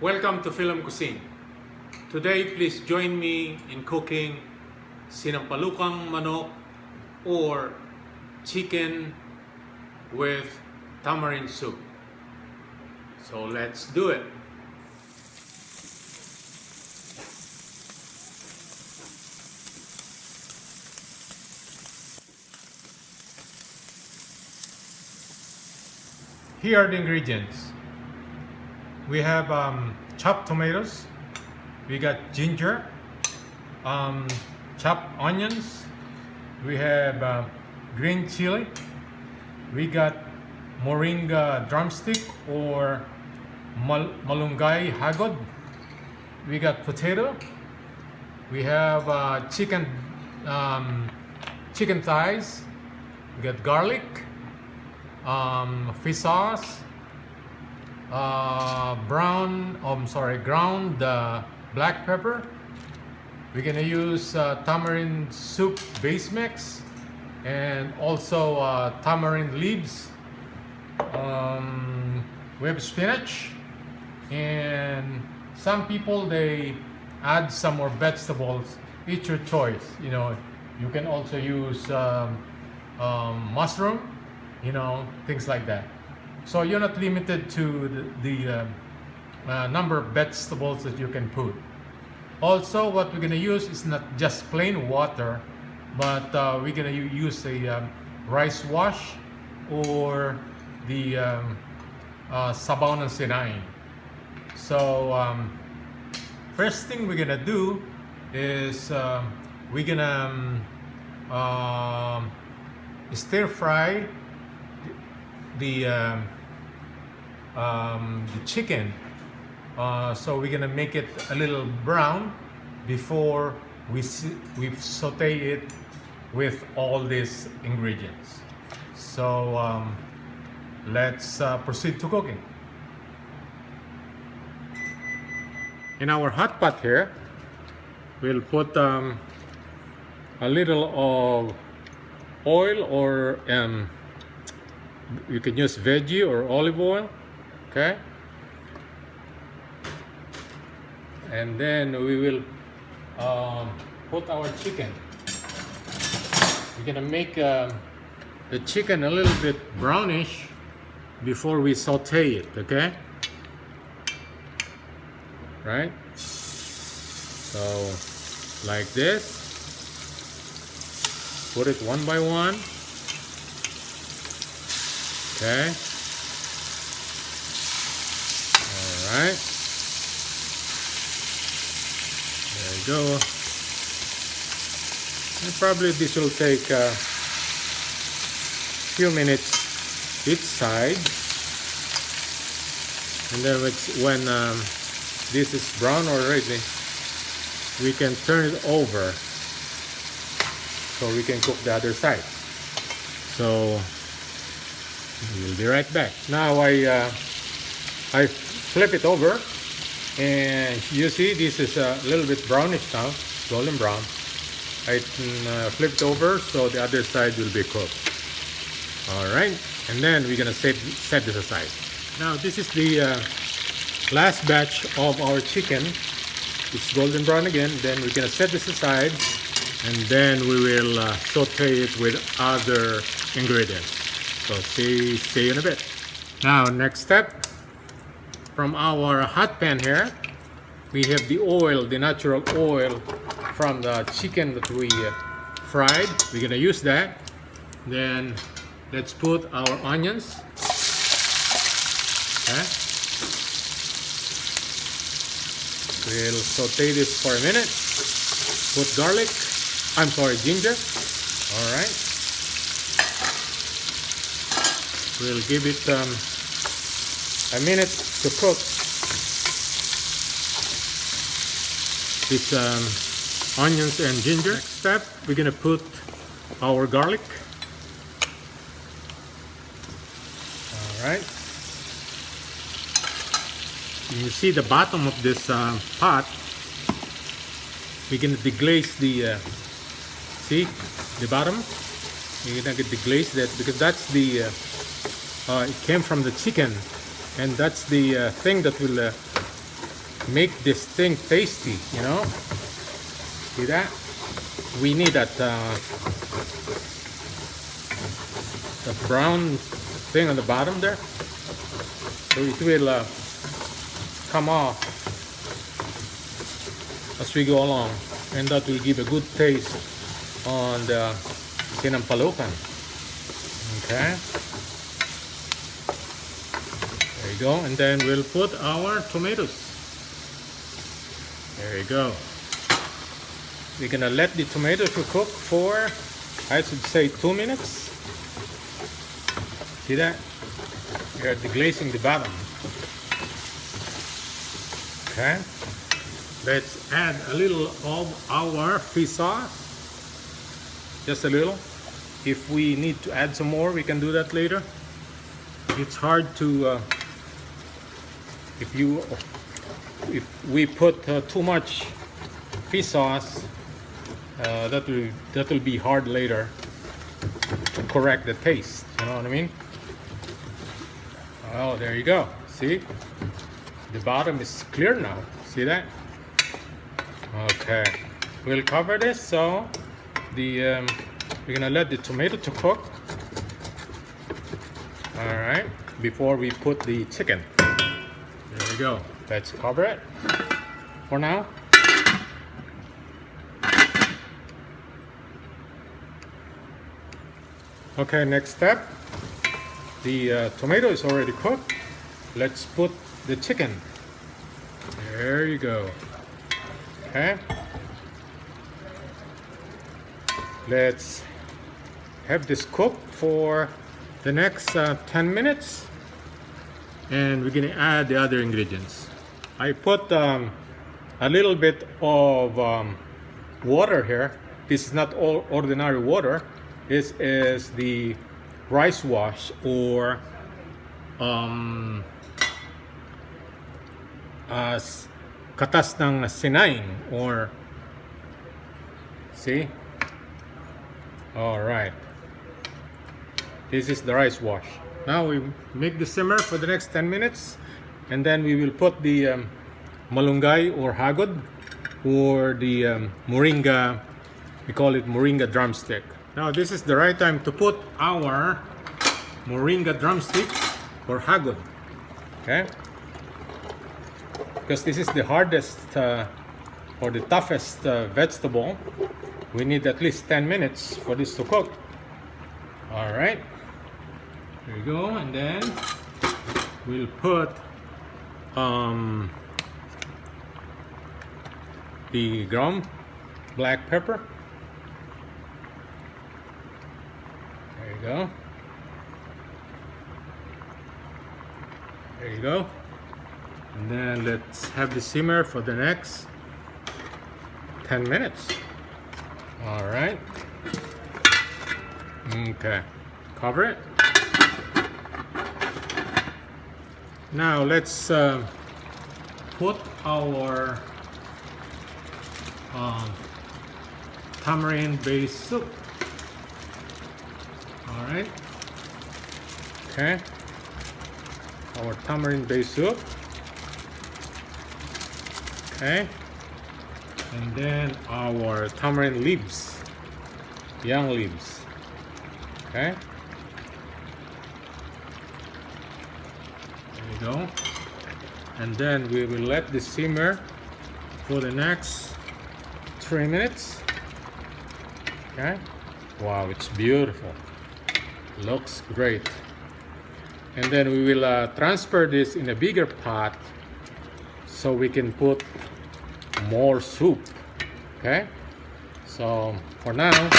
Welcome to FILAM Cuisine. Today, please join me in cooking Sinampalukang Manok or chicken with tamarind soup. So let's do it. Here are the ingredients. We have chopped tomatoes, we got ginger, chopped onions, we have green chili, we got moringa drumstick or malunggay hagod, we got potato, we have chicken thighs, we got garlic, fish sauce, ground black pepper. We're gonna use tamarind soup base mix and also tamarind leaves. We have spinach, and some people they add some more vegetables. It's your choice. You know, you can also use mushroom. You know, things like that. So you're not limited to the number of vegetables that you can put. Also, what we're going to use is not just plain water, but we're going to use a rice wash or the sabaw ng sinain. So first thing we're going to do is we're going to stir fry the chicken, so we're gonna make it a little brown before we saute it with all these ingredients. So let's proceed to cooking. In our hot pot here, we'll put a little of oil, or you can use veggie or olive oil, okay? And then we will put our chicken. We're gonna make the chicken a little bit brownish before we saute it, okay? Right? So, like this. Put it one by one. Okay. All right. There you go. And probably this will take a few minutes each side. And then when this is brown already, we can turn it over so we can cook the other side. So we'll be right back. Now I flip it over, and you see this is a little bit brownish now, golden brown. I flip it over so the other side will be cooked. All right, and then we're gonna set this aside. Now this is the last batch of our chicken. It's golden brown again. Then we're gonna set this aside, and then we will saute it with other ingredients. So see you in a bit. Now next step, from our hot pan here, we have the oil, the natural oil from the chicken that we fried. We're gonna use that. Then let's put our onions. Okay. We'll saute this for a minute. Put ginger. All right. We'll give it a minute to cook. These onions and ginger. Next step, we're gonna put our garlic. All right. You see the bottom of this pot. We're gonna deglaze the see the bottom. You're gonna deglaze that because that's the it came from the chicken, and that's the thing that will make this thing tasty, you know. See that? We need that the brown thing on the bottom there, so it will come off as we go along, and that will give a good taste on the sinampalukan. Okay, there you go. And then we'll put our tomatoes. There you go. We're gonna let the tomatoes cook for, I should say, 2 minutes. See that? We're deglazing the bottom. Okay. Let's add a little of our fish sauce. Just a little. If we need to add some more, we can do that later. It's hard to if we put too much fish sauce, that will be hard later to correct the taste. You know what I mean? Oh, there you go. See, the bottom is clear now. See that? Okay, we'll cover this. So the we're gonna let the tomato to cook. All right, before we put the chicken. There we go. Let's cover it for now. Okay, next step. The tomato is already cooked. Let's put the chicken. There you go. Okay. Let's have this cook for the next 10 minutes. And we're gonna add the other ingredients. I put a little bit of water here. This is not all ordinary water. This is the rice wash, or katas ng sinaing, or see. All right, this is the rice wash. Now we make the simmer for the next 10 minutes, and then we will put the malunggay or hagod, or the moringa. We call it moringa drumstick. Now this is the right time to put our moringa drumstick or hagod. Okay, because this is the hardest or the toughest vegetable. We need at least 10 minutes for this to cook. All right, here we go. And then we'll put the ground black pepper. There you go. There you go. And then let's have the simmer for the next 10 minutes. All right. Okay. Cover it. Now let's put our tamarind based soup. All right. Okay. Our tamarind based soup. Okay. And then our tamarind leaves, young leaves. Okay. There you go. And then we will let this simmer for the next 3 minutes. Okay. Wow, it's beautiful. Looks great. And then we will transfer this in a bigger pot so we can put more soup. Okay. So for now,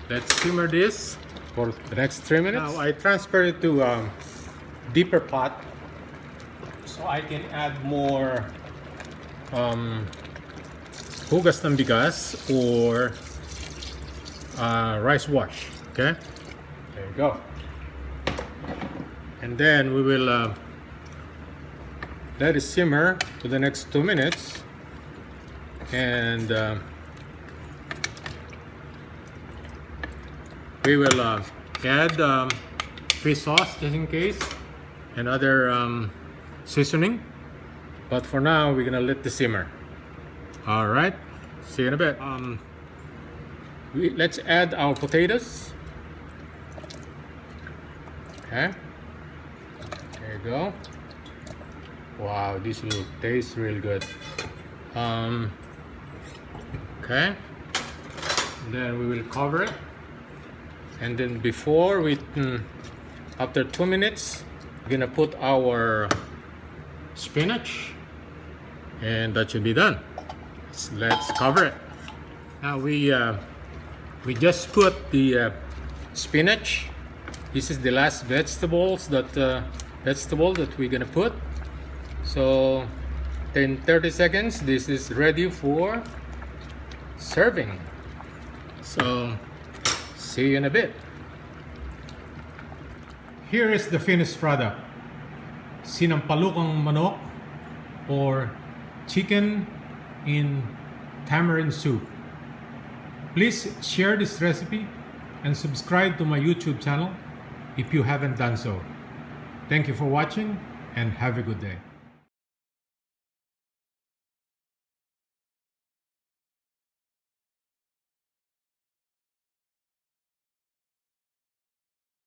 let's simmer this for the next 3 minutes. Now I transfer it to a deeper pot so I can add more hugas ng bigas or rice wash. Okay. There you go. And then we will let it simmer for the next 2 minutes, and we will add fish sauce just in case, and other seasoning. But for now, we're gonna let this simmer. All right, see you in a bit. Let's add our potatoes. Okay, there you go. Wow, this will taste real good. Okay, then we will cover it, and then before we after 2 minutes, we're gonna put our spinach, and that should be done. Let's cover it. Now we just put the spinach. This is the last vegetable that we're gonna put. So in 30 seconds, this is ready for serving. So see you in a bit. Here is the finished product. Sinampalukang Manok, or chicken in tamarind soup. Please share this recipe and subscribe to my YouTube channel if you haven't done so. Thank you for watching and have a good day.